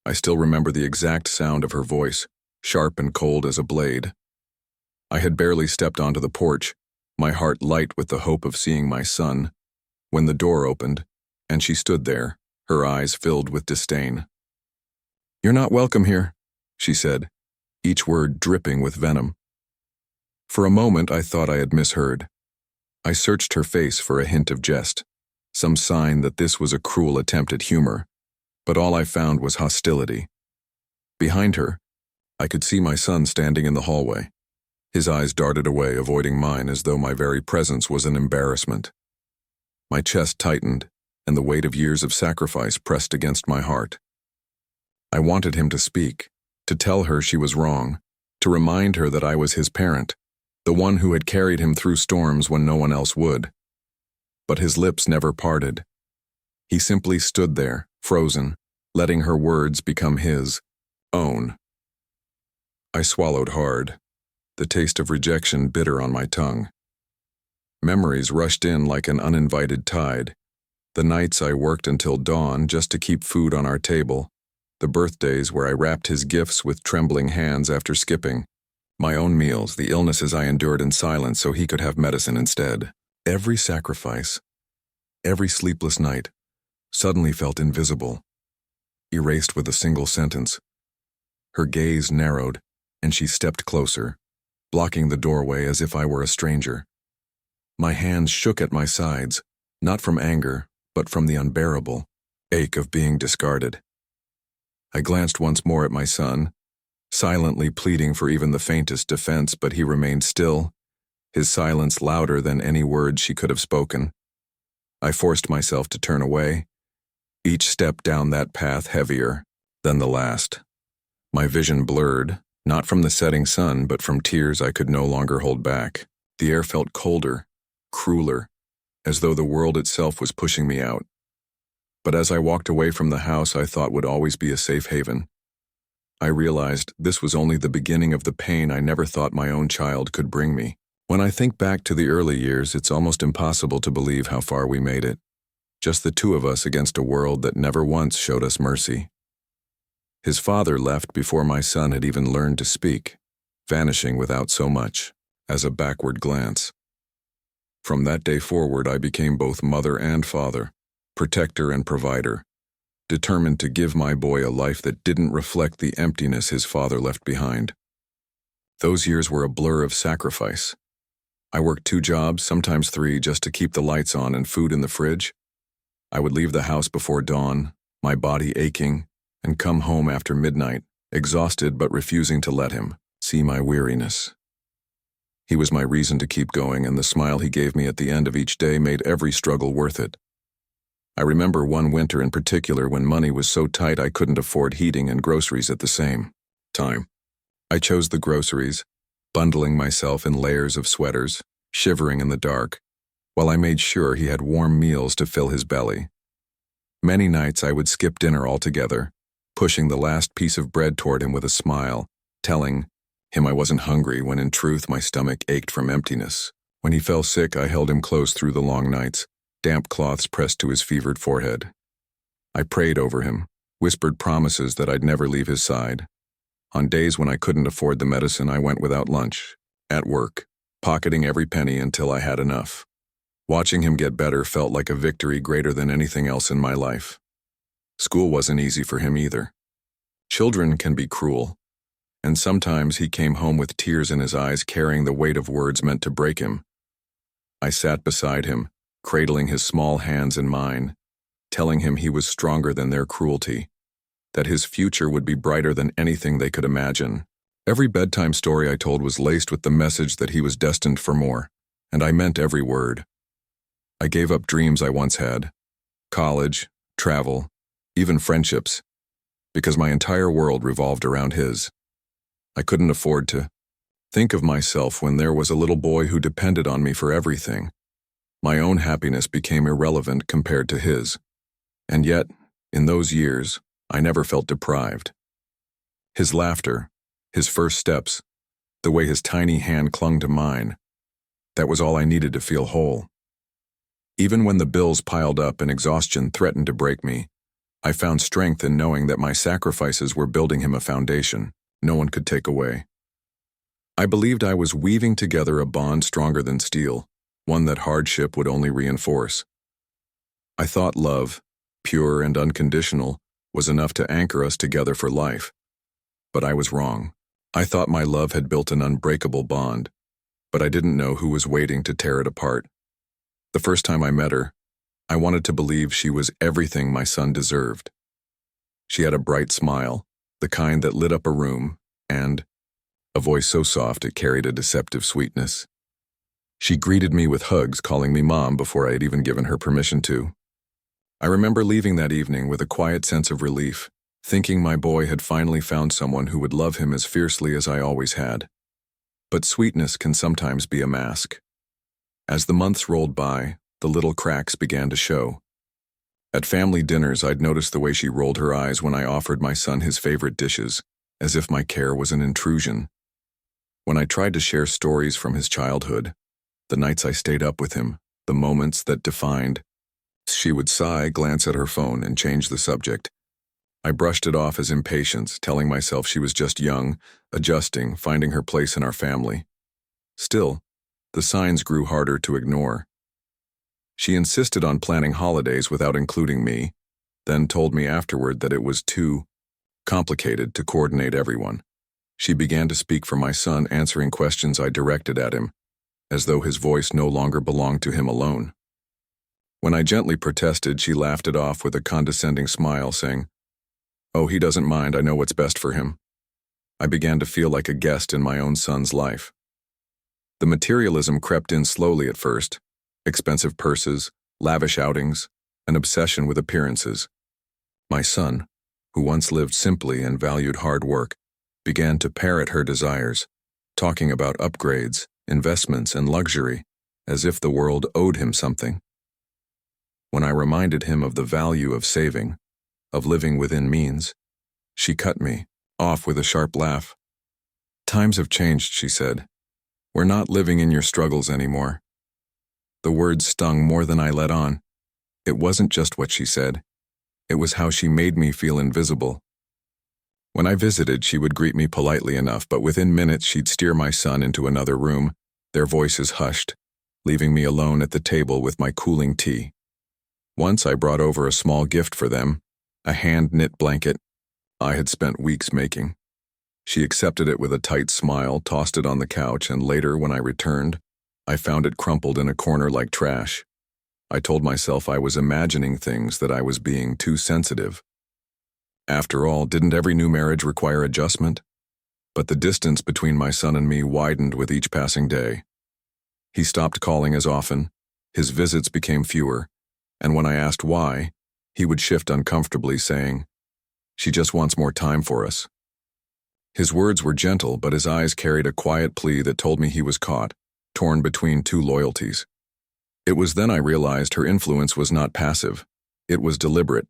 I still remember the exact sound of her voice, sharp and cold as a blade. I had barely stepped onto the porch, my heart light with the hope of seeing my son, when the door opened, and she stood there, her eyes filled with disdain. "You're not welcome here," she said, each word dripping with venom. For a moment I thought I had misheard. I searched her face for a hint of jest, some sign that this was a cruel attempt at humor, but all I found was hostility. Behind her, I could see my son standing in the hallway. His eyes darted away, avoiding mine as though my very presence was an embarrassment. My chest tightened, and the weight of years of sacrifice pressed against my heart. I wanted him to speak, to tell her she was wrong, to remind her that I was his parent, the one who had carried him through storms when no one else would. But his lips never parted. He simply stood there, frozen, letting her words become his own. I swallowed hard, the taste of rejection bitter on my tongue. Memories rushed in like an uninvited tide. The nights I worked until dawn just to keep food on our table, the birthdays where I wrapped his gifts with trembling hands after skipping, my own meals, the illnesses I endured in silence so he could have medicine instead. Every sacrifice, every sleepless night, suddenly felt invisible, erased with a single sentence. Her gaze narrowed, and she stepped closer, blocking the doorway as if I were a stranger. My hands shook at my sides, not from anger, but from the unbearable ache of being discarded. I glanced once more at my son, silently pleading for even the faintest defense, but he remained still, his silence louder than any words she could have spoken. I forced myself to turn away, each step down that path heavier than the last. My vision blurred, not from the setting sun, but from tears I could no longer hold back. The air felt colder, crueler, as though the world itself was pushing me out. But as I walked away from the house I thought would always be a safe haven, I realized this was only the beginning of the pain I never thought my own child could bring me. When I think back to the early years, it's almost impossible to believe how far we made it. Just the two of us against a world that never once showed us mercy. His father left before my son had even learned to speak, vanishing without so much as a backward glance. From that day forward, I became both mother and father, protector and provider, determined to give my boy a life that didn't reflect the emptiness his father left behind. Those years were a blur of sacrifice. I worked 2 jobs, sometimes 3, just to keep the lights on and food in the fridge. I would leave the house before dawn, my body aching, and come home after midnight, exhausted but refusing to let him see my weariness. He was my reason to keep going, and the smile he gave me at the end of each day made every struggle worth it. I remember one winter in particular when money was so tight I couldn't afford heating and groceries at the same time. I chose the groceries, bundling myself in layers of sweaters, shivering in the dark, while I made sure he had warm meals to fill his belly. Many nights I would skip dinner altogether, pushing the last piece of bread toward him with a smile, telling him I wasn't hungry when in truth my stomach ached from emptiness. When he fell sick, I held him close through the long nights, damp cloths pressed to his fevered forehead. I prayed over him, whispered promises that I'd never leave his side. On days when I couldn't afford the medicine, I went without lunch, at work, pocketing every penny until I had enough. Watching him get better felt like a victory greater than anything else in my life. School wasn't easy for him either. Children can be cruel, and sometimes he came home with tears in his eyes, carrying the weight of words meant to break him. I sat beside him, cradling his small hands in mine, telling him he was stronger than their cruelty, that his future would be brighter than anything they could imagine. Every bedtime story I told was laced with the message that he was destined for more, and I meant every word. I gave up dreams I once had, college, travel, even friendships, because my entire world revolved around his. I couldn't afford to think of myself when there was a little boy who depended on me for everything. My own happiness became irrelevant compared to his. And yet, in those years, I never felt deprived. His laughter, his first steps, the way his tiny hand clung to mine, that was all I needed to feel whole. Even when the bills piled up and exhaustion threatened to break me, I found strength in knowing that my sacrifices were building him a foundation no one could take away. I believed I was weaving together a bond stronger than steel, one that hardship would only reinforce. I thought love, pure and unconditional, was enough to anchor us together for life. But I was wrong. I thought my love had built an unbreakable bond, but I didn't know who was waiting to tear it apart. The first time I met her, I wanted to believe she was everything my son deserved. She had a bright smile, the kind that lit up a room, and a voice so soft it carried a deceptive sweetness. She greeted me with hugs, calling me Mom before I had even given her permission to. I remember leaving that evening with a quiet sense of relief, thinking my boy had finally found someone who would love him as fiercely as I always had. But sweetness can sometimes be a mask. As the months rolled by, the little cracks began to show. At family dinners, I'd noticed the way she rolled her eyes when I offered my son his favorite dishes, as if my care was an intrusion. When I tried to share stories from his childhood, the nights I stayed up with him, the moments that defined, she would sigh, glance at her phone, and change the subject. I brushed it off as impatience, telling myself she was just young, adjusting, finding her place in our family. Still, the signs grew harder to ignore. She insisted on planning holidays without including me, then told me afterward that it was too complicated to coordinate everyone. She began to speak for my son, answering questions I directed at him, as though his voice no longer belonged to him alone. When I gently protested, she laughed it off with a condescending smile, saying, "Oh, he doesn't mind, I know what's best for him." I began to feel like a guest in my own son's life. The materialism crept in slowly at first: expensive purses, lavish outings, an obsession with appearances. My son, who once lived simply and valued hard work, began to parrot her desires, talking about upgrades, investments, and luxury, as if the world owed him something. When I reminded him of the value of saving, of living within means, she cut me off with a sharp laugh. "Times have changed," she said. "We're not living in your struggles anymore." The words stung more than I let on. It wasn't just what she said. It was how she made me feel invisible. When I visited, she would greet me politely enough, but within minutes she'd steer my son into another room, their voices hushed, leaving me alone at the table with my cooling tea. Once I brought over a small gift for them, a hand-knit blanket I had spent weeks making. She accepted it with a tight smile, tossed it on the couch, and later, when I returned, I found it crumpled in a corner like trash. I told myself I was imagining things, that I was being too sensitive. After all, didn't every new marriage require adjustment? But the distance between my son and me widened with each passing day. He stopped calling as often, his visits became fewer, and when I asked why, he would shift uncomfortably, saying, "She just wants more time for us." His words were gentle, but his eyes carried a quiet plea that told me he was caught, torn between two loyalties. It was then I realized her influence was not passive. It was deliberate.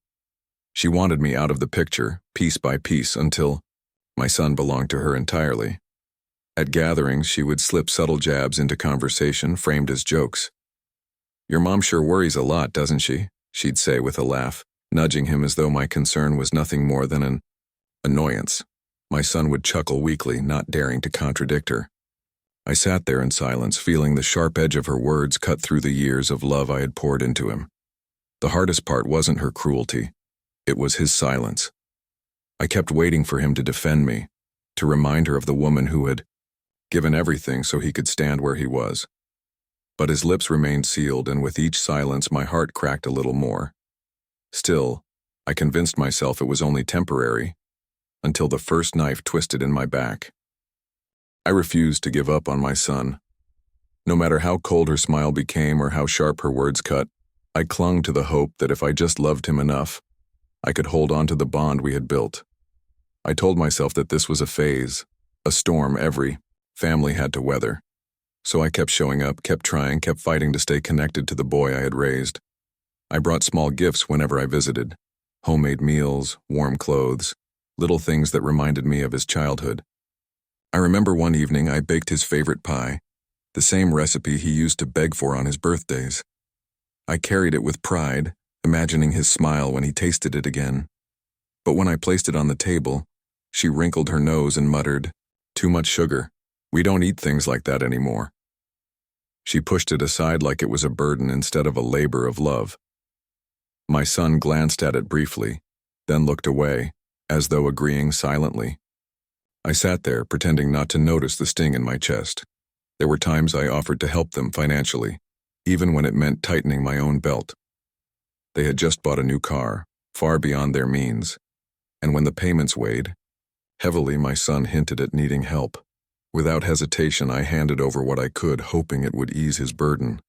She wanted me out of the picture, piece by piece, until my son belonged to her entirely. At gatherings, she would slip subtle jabs into conversation, framed as jokes. "Your mom sure worries a lot, doesn't she?" she'd say with a laugh, nudging him as though my concern was nothing more than an annoyance. My son would chuckle weakly, not daring to contradict her. I sat there in silence, feeling the sharp edge of her words cut through the years of love I had poured into him. The hardest part wasn't her cruelty. It was his silence. I kept waiting for him to defend me, to remind her of the woman who had given everything so he could stand where he was. But his lips remained sealed, and with each silence my heart cracked a little more. Still, I convinced myself it was only temporary, until the first knife twisted in my back. I refused to give up on my son. No matter how cold her smile became or how sharp her words cut, I clung to the hope that if I just loved him enough, I could hold on to the bond we had built. I told myself that this was a phase, a storm every family had to weather. So I kept showing up, kept trying, kept fighting to stay connected to the boy I had raised. I brought small gifts whenever I visited: homemade meals, warm clothes, little things that reminded me of his childhood. I remember one evening I baked his favorite pie, the same recipe he used to beg for on his birthdays. I carried it with pride, imagining his smile when he tasted it again. But when I placed it on the table, she wrinkled her nose and muttered, "Too much sugar. We don't eat things like that anymore." She pushed it aside like it was a burden instead of a labor of love. My son glanced at it briefly, then looked away, as though agreeing silently. I sat there, pretending not to notice the sting in my chest. There were times I offered to help them financially, even when it meant tightening my own belt. They had just bought a new car, far beyond their means, and when the payments weighed heavily, my son hinted at needing help. Without hesitation, I handed over what I could, hoping it would ease his burden.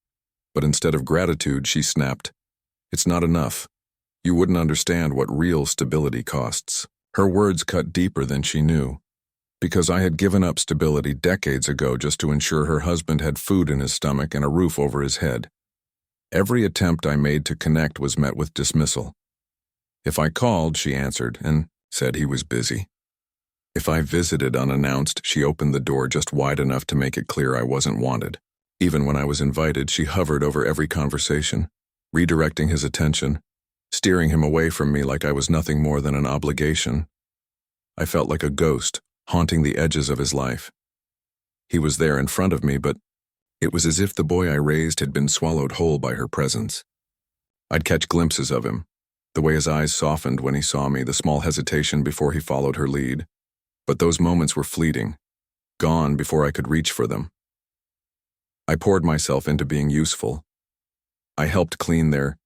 But instead of gratitude, she snapped, "It's not enough. You wouldn't understand what real stability costs." Her words cut deeper than she knew, because I had given up stability decades ago just to ensure her husband had food in his stomach and a roof over his head. Every attempt I made to connect was met with dismissal. If I called, she answered and said he was busy. If I visited unannounced, she opened the door just wide enough to make it clear I wasn't wanted. Even when I was invited, she hovered over every conversation, redirecting his attention, steering him away from me like I was nothing more than an obligation. I felt like a ghost, haunting the edges of his life. He was there in front of me, but it was as if the boy I raised had been swallowed whole by her presence. I'd catch glimpses of him, the way his eyes softened when he saw me, the small hesitation before he followed her lead. But those moments were fleeting, gone before I could reach for them. I poured myself into being useful. I helped clean their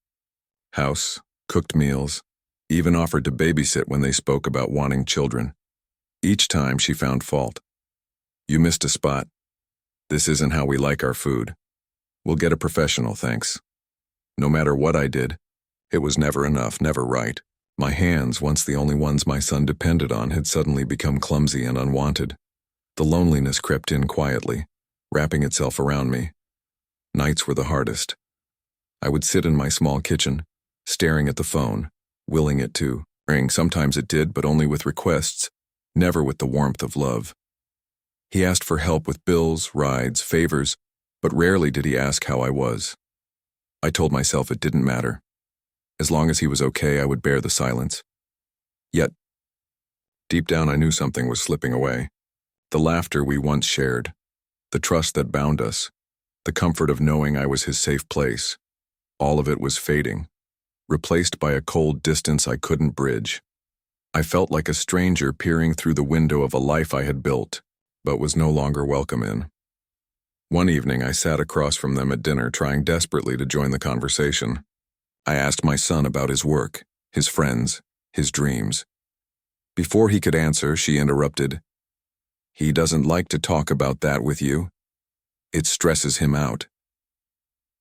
house, cooked meals, even offered to babysit when they spoke about wanting children. Each time she found fault. "You missed a spot. This isn't how we like our food. We'll get a professional, thanks." No matter what I did, it was never enough, never right. My hands, once the only ones my son depended on, had suddenly become clumsy and unwanted. The loneliness crept in quietly, wrapping itself around me. Nights were the hardest. I would sit in my small kitchen, staring at the phone, willing it to ring. Sometimes it did, but only with requests, never with the warmth of love. He asked for help with bills, rides, favors, but rarely did he ask how I was. I told myself it didn't matter. As long as he was okay, I would bear the silence. Yet, deep down I knew something was slipping away. The laughter we once shared, the trust that bound us, the comfort of knowing I was his safe place. All of it was fading, replaced by a cold distance I couldn't bridge. I felt like a stranger peering through the window of a life I had built, but was no longer welcome in. One evening I sat across from them at dinner, trying desperately to join the conversation. I asked my son about his work, his friends, his dreams. Before he could answer, she interrupted, "He doesn't like to talk about that with you. It stresses him out."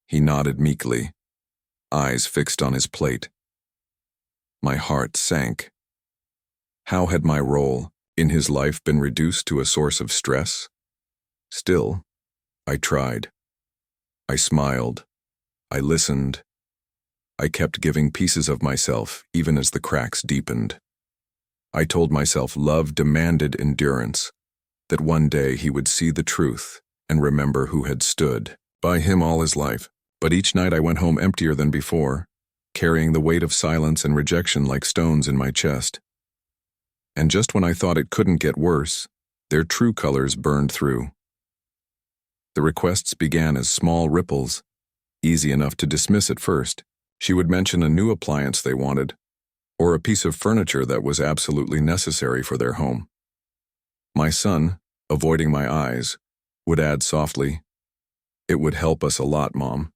He nodded meekly, eyes fixed on his plate. My heart sank. How had my role in his life been reduced to a source of stress? Still, I tried. I smiled. I listened. I kept giving pieces of myself, even as the cracks deepened. I told myself love demanded endurance, that one day he would see the truth and remember who had stood by him all his life. But each night I went home emptier than before, carrying the weight of silence and rejection like stones in my chest. And just when I thought it couldn't get worse, their true colors burned through. The requests began as small ripples, easy enough to dismiss at first. She would mention a new appliance they wanted, or a piece of furniture that was absolutely necessary for their home. My son, avoiding my eyes, would add softly, "It would help us a lot, Mom."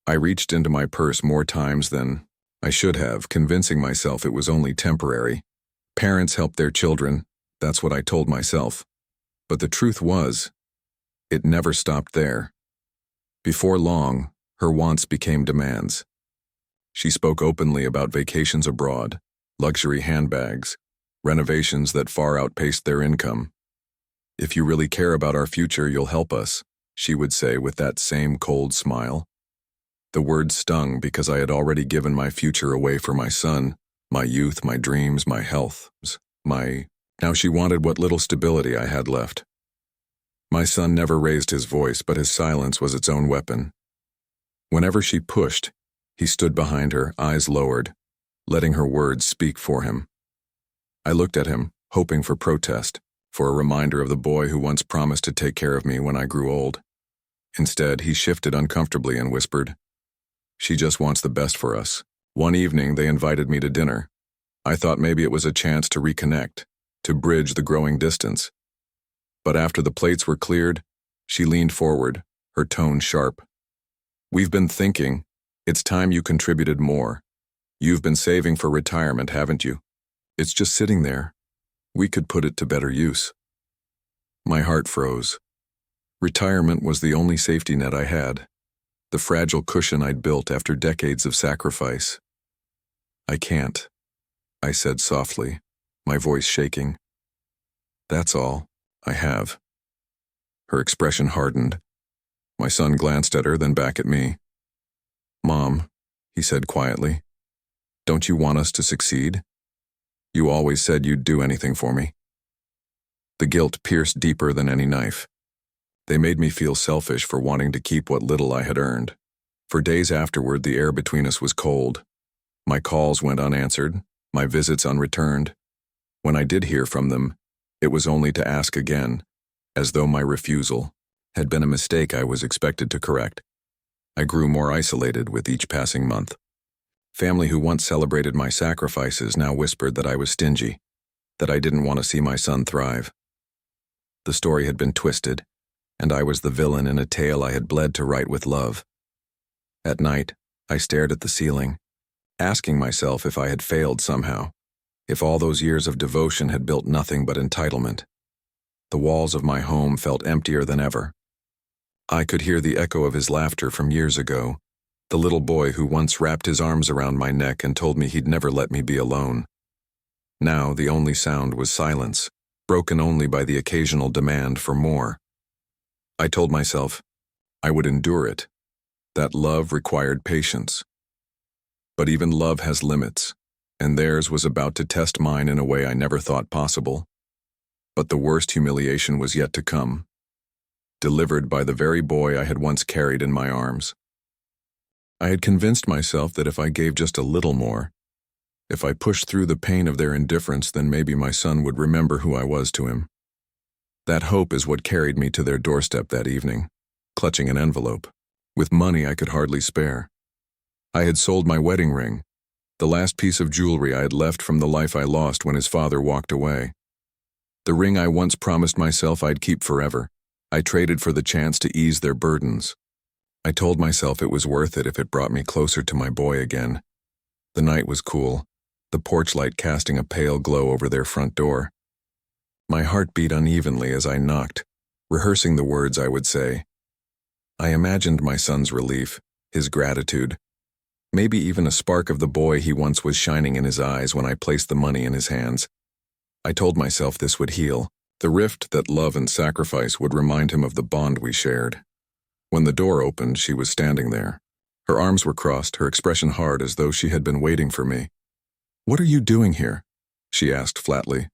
I reached into my purse more times than I should have, convincing myself it was only temporary. Parents help their children, that's what I told myself. But the truth was, it never stopped there. Before long, her wants became demands. She spoke openly about vacations abroad, luxury handbags, renovations that far outpaced their income. "If you really care about our future, you'll help us," she would say with that same cold smile. The words stung because I had already given my future away for my son, my youth, my dreams, my health, Now she wanted what little stability I had left. My son never raised his voice, but his silence was its own weapon. Whenever she pushed, He stood behind her, eyes lowered, letting her words speak for him. I looked at him, hoping for protest, for a reminder of the boy who once promised to take care of me when I grew old. Instead, he shifted uncomfortably and whispered, "She just wants the best for us." One evening, they invited me to dinner. I thought maybe it was a chance to reconnect, to bridge the growing distance. But after the plates were cleared, she leaned forward, her tone sharp. "We've been thinking. It's time you contributed more. You've been saving for retirement, haven't you? It's just sitting there. We could put it to better use." My heart froze. Retirement was the only safety net I had, the fragile cushion I'd built after decades of sacrifice. "I can't," I said softly, my voice shaking. "That's all I have." Her expression hardened. My son glanced at her, then back at me. "Mom," he said quietly, "don't you want us to succeed? You always said you'd do anything for me." The guilt pierced deeper than any knife. They made me feel selfish for wanting to keep what little I had earned. For days afterward, the air between us was cold. My calls went unanswered, my visits unreturned. When I did hear from them, it was only to ask again, as though my refusal had been a mistake I was expected to correct. I grew more isolated with each passing month. Family who once celebrated my sacrifices now whispered that I was stingy, that I didn't want to see my son thrive. The story had been twisted, and I was the villain in a tale I had bled to write with love. At night, I stared at the ceiling, asking myself if I had failed somehow, if all those years of devotion had built nothing but entitlement. The walls of my home felt emptier than ever. I could hear the echo of his laughter from years ago, the little boy who once wrapped his arms around my neck and told me he'd never let me be alone. Now the only sound was silence, broken only by the occasional demand for more. I told myself I would endure it, that love required patience. But even love has limits, and theirs was about to test mine in a way I never thought possible. But the worst humiliation was yet to come, delivered by the very boy I had once carried in my arms. I had convinced myself that if I gave just a little more, if I pushed through the pain of their indifference, then maybe my son would remember who I was to him. That hope is what carried me to their doorstep that evening, clutching an envelope, with money I could hardly spare. I had sold my wedding ring, the last piece of jewelry I had left from the life I lost when his father walked away. The ring I once promised myself I'd keep forever. I traded for the chance to ease their burdens. I told myself it was worth it if it brought me closer to my boy again. The night was cool, the porch light casting a pale glow over their front door. My heart beat unevenly as I knocked, rehearsing the words I would say. I imagined my son's relief, his gratitude, maybe even a spark of the boy he once was shining in his eyes when I placed the money in his hands. I told myself this would heal, the rift that love and sacrifice would remind him of the bond we shared. When the door opened, she was standing there. Her arms were crossed, her expression hard as though she had been waiting for me. "What are you doing here?" she asked flatly.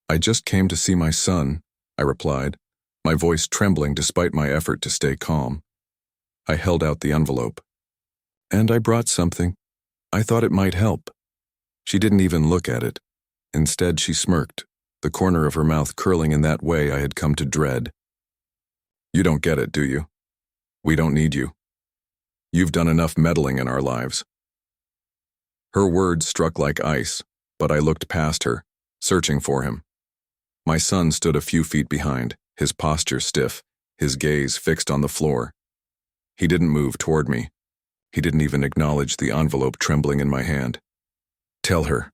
"I just came to see my son," I replied, my voice trembling despite my effort to stay calm. I held out the envelope. "And I brought something. I thought it might help." She didn't even look at it. Instead, she smirked, the corner of her mouth curling in that way I had come to dread. "You don't get it, do you? We don't need you. You've done enough meddling in our lives." Her words struck like ice, but I looked past her, searching for him. My son stood a few feet behind, his posture stiff, his gaze fixed on the floor. He didn't move toward me. He didn't even acknowledge the envelope trembling in my hand. "Tell her,"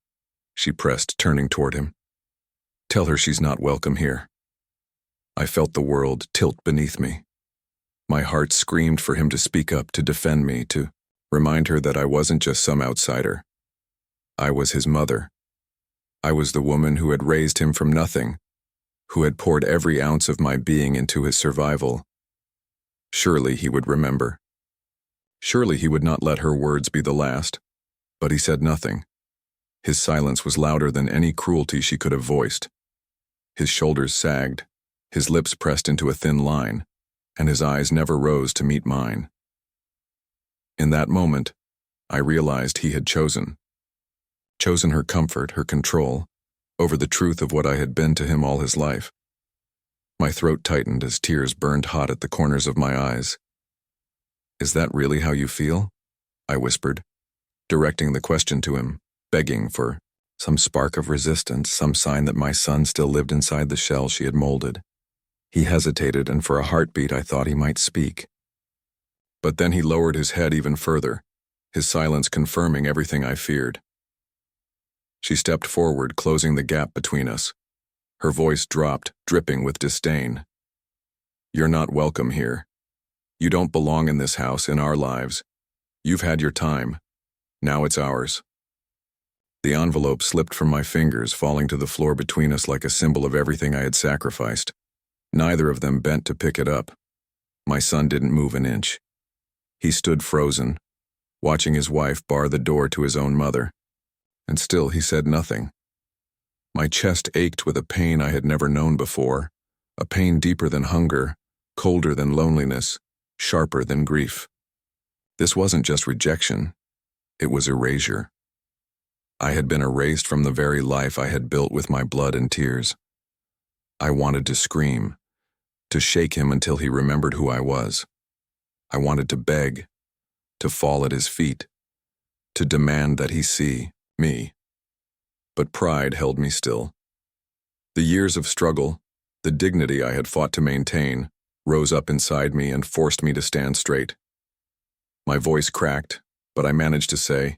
she pressed, turning toward him. "Tell her she's not welcome here." I felt the world tilt beneath me. My heart screamed for him to speak up, to defend me, to remind her that I wasn't just some outsider. I was his mother. I was the woman who had raised him from nothing, who had poured every ounce of my being into his survival. Surely he would remember. Surely he would not let her words be the last. But he said nothing. His silence was louder than any cruelty she could have voiced. His shoulders sagged, his lips pressed into a thin line, and his eyes never rose to meet mine. In that moment, I realized he had chosen her comfort, her control, over the truth of what I had been to him all his life. My throat tightened as tears burned hot at the corners of my eyes. "Is that really how you feel?" I whispered, directing the question to him, begging for some spark of resistance, some sign that my son still lived inside the shell she had molded. He hesitated, and for a heartbeat I thought he might speak. But then he lowered his head even further, his silence confirming everything I feared. She stepped forward, closing the gap between us. Her voice dropped, dripping with disdain. "You're not welcome here. You don't belong in this house, in our lives. You've had your time. Now it's ours." The envelope slipped from my fingers, falling to the floor between us like a symbol of everything I had sacrificed. Neither of them bent to pick it up. My son didn't move an inch. He stood frozen, watching his wife bar the door to his own mother. And still he said nothing. My chest ached with a pain I had never known before, a pain deeper than hunger, colder than loneliness, sharper than grief. This wasn't just rejection, it was erasure. I had been erased from the very life I had built with my blood and tears. I wanted to scream, to shake him until he remembered who I was. I wanted to beg, to fall at his feet, to demand that he see me. But pride held me still. The years of struggle, the dignity I had fought to maintain, rose up inside me and forced me to stand straight. My voice cracked, but I managed to say,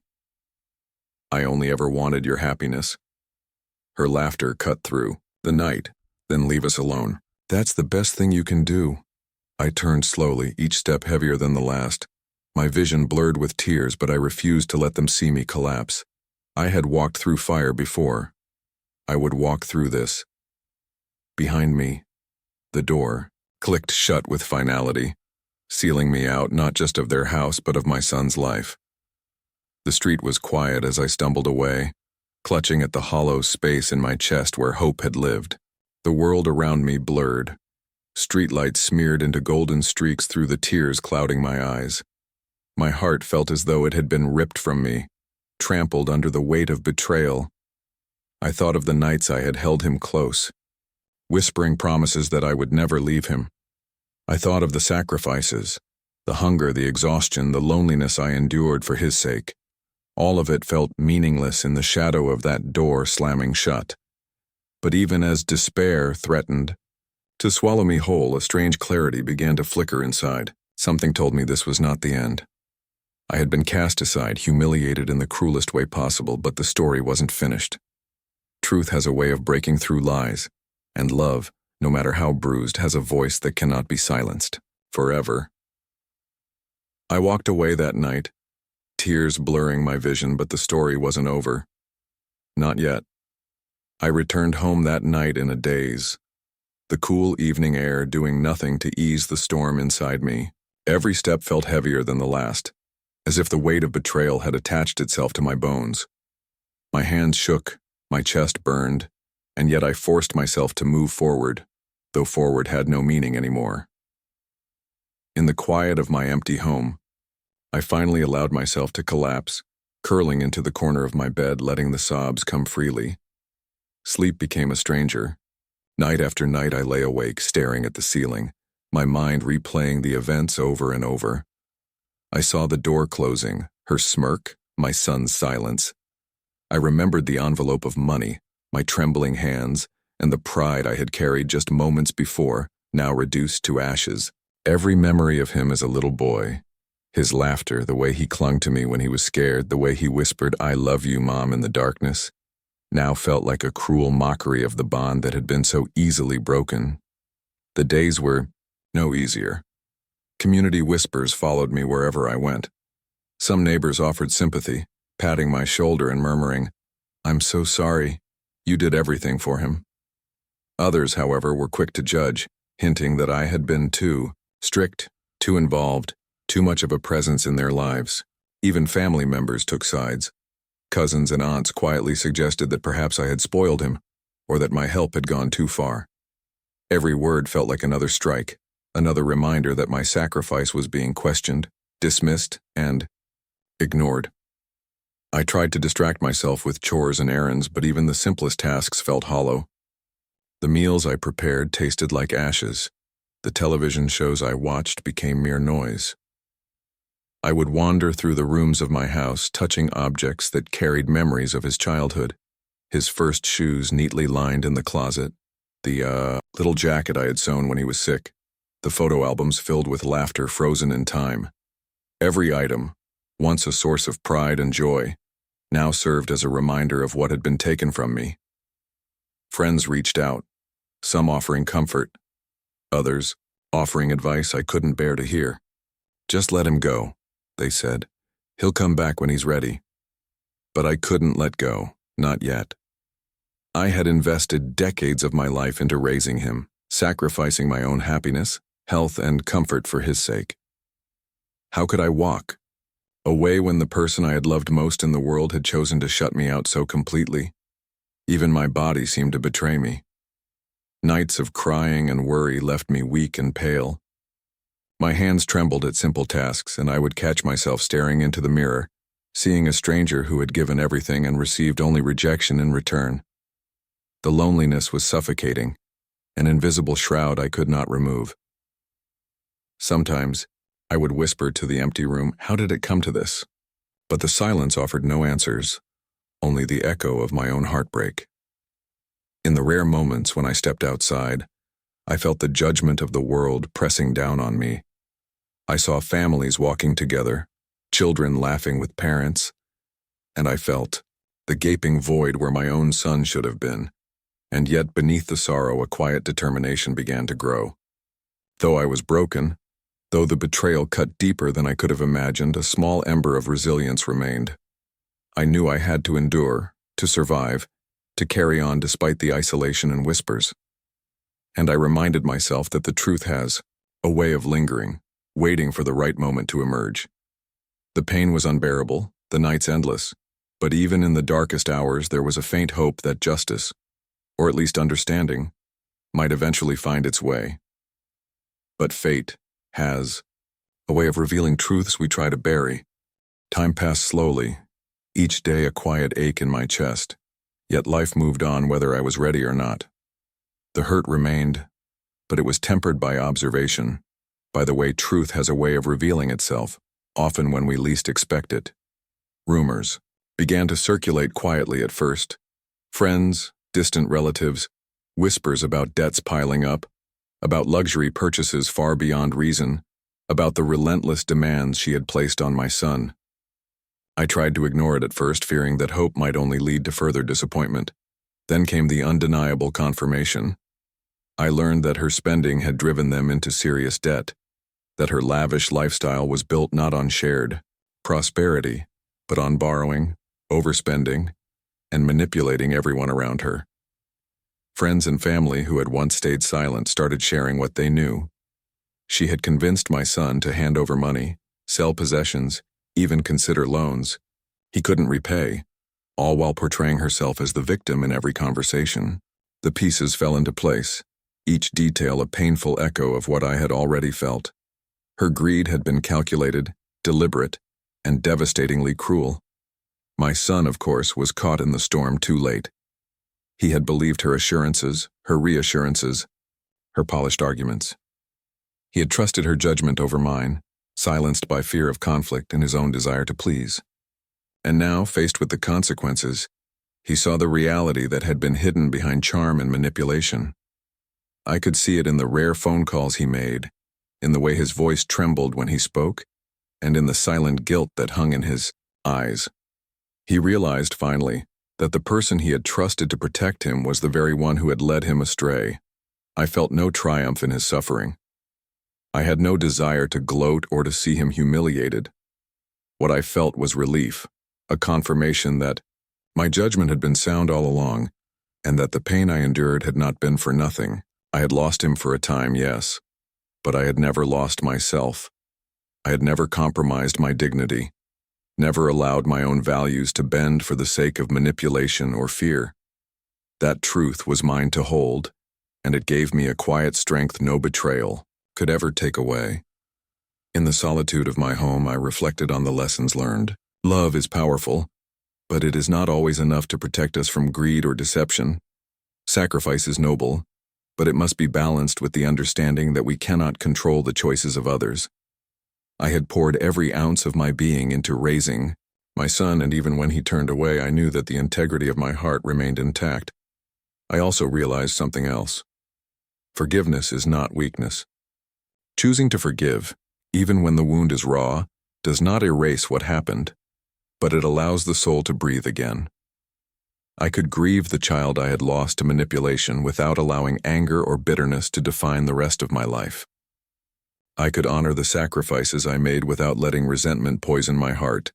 "I only ever wanted your happiness." Her laughter cut through the night, "Then leave us alone. That's the best thing you can do." I turned slowly, each step heavier than the last. My vision blurred with tears, but I refused to let them see me collapse. I had walked through fire before. I would walk through this. Behind me, the door clicked shut with finality, sealing me out not just of their house but of my son's life. The street was quiet as I stumbled away, clutching at the hollow space in my chest where hope had lived. The world around me blurred. Streetlights smeared into golden streaks through the tears clouding my eyes. My heart felt as though it had been ripped from me, trampled under the weight of betrayal. I thought of the nights I had held him close, whispering promises that I would never leave him. I thought of the sacrifices, the hunger, the exhaustion, the loneliness I endured for his sake. All of it felt meaningless in the shadow of that door slamming shut. But even as despair threatened to swallow me whole, a strange clarity began to flicker inside. Something told me this was not the end. I had been cast aside, humiliated in the cruelest way possible, but the story wasn't finished. Truth has a way of breaking through lies, and love, no matter how bruised, has a voice that cannot be silenced, forever. I walked away that night, tears blurring my vision, but the story wasn't over. Not yet. I returned home that night in a daze, the cool evening air doing nothing to ease the storm inside me. Every step felt heavier than the last, as if the weight of betrayal had attached itself to my bones. My hands shook, my chest burned, and yet I forced myself to move forward, though forward had no meaning anymore. In the quiet of my empty home, I finally allowed myself to collapse, curling into the corner of my bed, letting the sobs come freely. Sleep became a stranger. Night after night I lay awake, staring at the ceiling, my mind replaying the events over and over. I saw the door closing, her smirk, my son's silence. I remembered the envelope of money, my trembling hands, and the pride I had carried just moments before, now reduced to ashes. Every memory of him as a little boy, his laughter, the way he clung to me when he was scared, the way he whispered, "I love you, Mom," in the darkness, now felt like a cruel mockery of the bond that had been so easily broken. The days were no easier. Community whispers followed me wherever I went. Some neighbors offered sympathy, patting my shoulder and murmuring, "I'm so sorry, you did everything for him." Others, however, were quick to judge, hinting that I had been too strict, too involved, too much of a presence in their lives. Even family members took sides. Cousins and aunts quietly suggested that perhaps I had spoiled him, or that my help had gone too far. Every word felt like another strike, another reminder that my sacrifice was being questioned, dismissed, and ignored. I tried to distract myself with chores and errands, but even the simplest tasks felt hollow. The meals I prepared tasted like ashes. The television shows I watched became mere noise. I would wander through the rooms of my house, touching objects that carried memories of his childhood. His first shoes neatly lined in the closet, the little jacket I had sewn when he was sick, the photo albums filled with laughter frozen in time. Every item, once a source of pride and joy, now served as a reminder of what had been taken from me. Friends reached out, some offering comfort, others offering advice I couldn't bear to hear. "Just let him go," they said. "He'll come back when he's ready." But I couldn't let go, not yet. I had invested decades of my life into raising him, sacrificing my own happiness, health, and comfort for his sake. How could I walk away when the person I had loved most in the world had chosen to shut me out so completely? Even my body seemed to betray me. Nights of crying and worry left me weak and pale. My hands trembled at simple tasks, and I would catch myself staring into the mirror, seeing a stranger who had given everything and received only rejection in return. The loneliness was suffocating, an invisible shroud I could not remove. Sometimes, I would whisper to the empty room, "How did it come to this?" But the silence offered no answers, only the echo of my own heartbreak. In the rare moments when I stepped outside, I felt the judgment of the world pressing down on me. I saw families walking together, children laughing with parents, and I felt the gaping void where my own son should have been. And yet beneath the sorrow, a quiet determination began to grow. Though I was broken, though the betrayal cut deeper than I could have imagined, a small ember of resilience remained. I knew I had to endure, to survive, to carry on despite the isolation and whispers. And I reminded myself that the truth has a way of lingering, waiting for the right moment to emerge. The pain was unbearable, the nights endless, but even in the darkest hours there was a faint hope that justice, or at least understanding, might eventually find its way. But fate has a way of revealing truths we try to bury. Time passed slowly, each day a quiet ache in my chest, yet life moved on whether I was ready or not. The hurt remained, but it was tempered by observation, by the way truth has a way of revealing itself, often when we least expect it. Rumors began to circulate quietly at first. Friends, distant relatives, whispers about debts piling up, about luxury purchases far beyond reason, about the relentless demands she had placed on my son. I tried to ignore it at first, fearing that hope might only lead to further disappointment. Then came the undeniable confirmation. I learned that her spending had driven them into serious debt, that her lavish lifestyle was built not on shared prosperity, but on borrowing, overspending, and manipulating everyone around her. Friends and family who had once stayed silent started sharing what they knew. She had convinced my son to hand over money, sell possessions, even consider loans he couldn't repay, all while portraying herself as the victim in every conversation. The pieces fell into place, each detail a painful echo of what I had already felt. Her greed had been calculated, deliberate, and devastatingly cruel. My son, of course, was caught in the storm too late. He had believed her assurances, her reassurances, her polished arguments. He had trusted her judgment over mine, silenced by fear of conflict and his own desire to please. And now, faced with the consequences, he saw the reality that had been hidden behind charm and manipulation. I could see it in the rare phone calls he made, in the way his voice trembled when he spoke, and in the silent guilt that hung in his eyes. He realized, finally, that the person he had trusted to protect him was the very one who had led him astray. I felt no triumph in his suffering. I had no desire to gloat or to see him humiliated. What I felt was relief, a confirmation that my judgment had been sound all along, and that the pain I endured had not been for nothing. I had lost him for a time, yes, but I had never lost myself. I had never compromised my dignity, never allowed my own values to bend for the sake of manipulation or fear. That truth was mine to hold, and it gave me a quiet strength no betrayal could ever take away. In the solitude of my home, I reflected on the lessons learned. Love is powerful, But it is not always enough to protect us from greed or deception. Sacrifice is noble, but it must be balanced with the understanding that we cannot control the choices of others. I had poured every ounce of my being into raising my son, and even when he turned away, I knew that the integrity of my heart remained intact. I also realized something else. Forgiveness is not weakness. Choosing to forgive, even when the wound is raw, does not erase what happened, but it allows the soul to breathe again. I could grieve the child I had lost to manipulation without allowing anger or bitterness to define the rest of my life. I could honor the sacrifices I made without letting resentment poison my heart.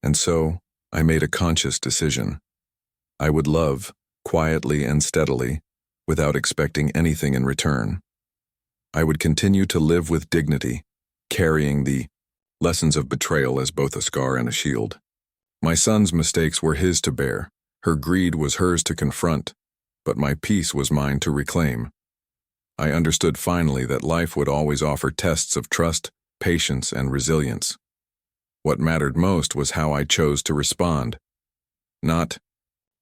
And so, I made a conscious decision. I would love, quietly and steadily, without expecting anything in return. I would continue to live with dignity, carrying the lessons of betrayal as both a scar and a shield. My son's mistakes were his to bear. Her greed was hers to confront, but my peace was mine to reclaim. I understood finally that life would always offer tests of trust, patience, and resilience. What mattered most was how I chose to respond. Not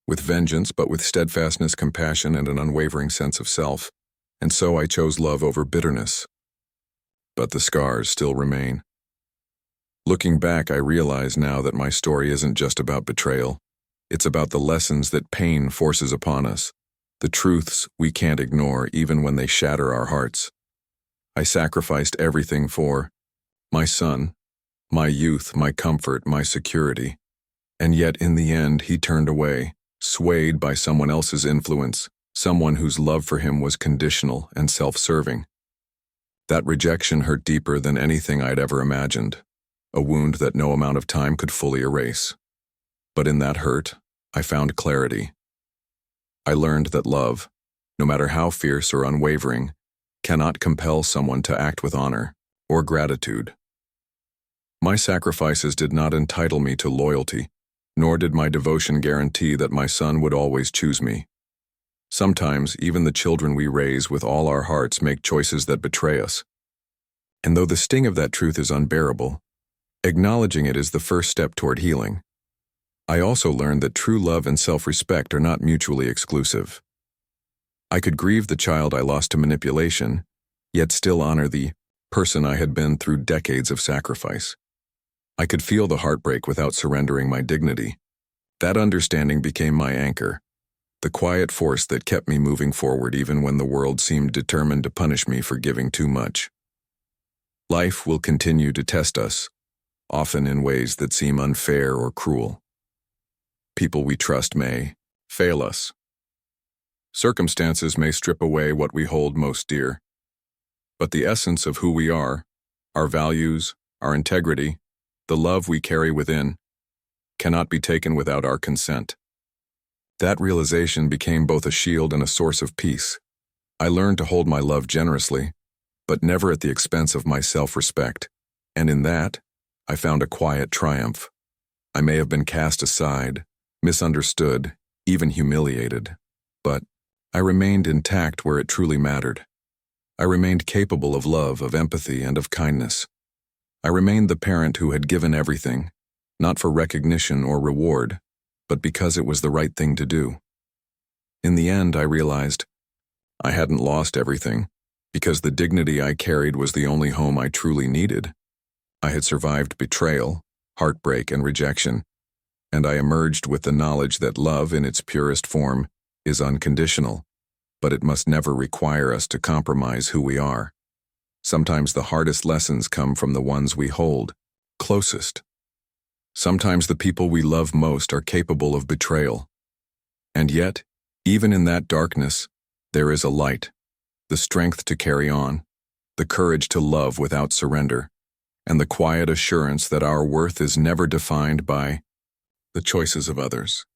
with vengeance, but with steadfastness, compassion, and an unwavering sense of self. And so I chose love over bitterness. But the scars still remain. Looking back, I realize now that my story isn't just about betrayal. It's about the lessons that pain forces upon us, the truths we can't ignore even when they shatter our hearts. I sacrificed everything for my son, my youth, my comfort, my security. And yet in the end, he turned away, swayed by someone else's influence, someone whose love for him was conditional and self-serving. That rejection hurt deeper than anything I'd ever imagined, a wound that no amount of time could fully erase. But in that hurt, I found clarity. I learned that love, no matter how fierce or unwavering, cannot compel someone to act with honor or gratitude. My sacrifices did not entitle me to loyalty, nor did my devotion guarantee that my son would always choose me. Sometimes, even the children we raise with all our hearts make choices that betray us. And though the sting of that truth is unbearable, acknowledging it is the first step toward healing. I also learned that true love and self-respect are not mutually exclusive. I could grieve the child I lost to manipulation, yet still honor the person I had been through decades of sacrifice. I could feel the heartbreak without surrendering my dignity. That understanding became my anchor, the quiet force that kept me moving forward even when the world seemed determined to punish me for giving too much. Life will continue to test us, often in ways that seem unfair or cruel. People we trust may fail us. Circumstances may strip away what we hold most dear. But the essence of who we are, our values, our integrity, the love we carry within, cannot be taken without our consent. That realization became both a shield and a source of peace. I learned to hold my love generously, but never at the expense of my self-respect. And in that, I found a quiet triumph. I may have been cast aside, misunderstood, even humiliated, but I remained intact where it truly mattered. I remained capable of love, of empathy, and of kindness. I remained the parent who had given everything, not for recognition or reward, but because it was the right thing to do. In the end, I realized I hadn't lost everything, because the dignity I carried was the only home I truly needed. I had survived betrayal, heartbreak, and rejection, and I emerged with the knowledge that love in its purest form is unconditional, but it must never require us to compromise who we are. Sometimes the hardest lessons come from the ones we hold closest. Sometimes the people we love most are capable of betrayal. And yet, even in that darkness, there is a light, the strength to carry on, the courage to love without surrender, and the quiet assurance that our worth is never defined by the choices of others.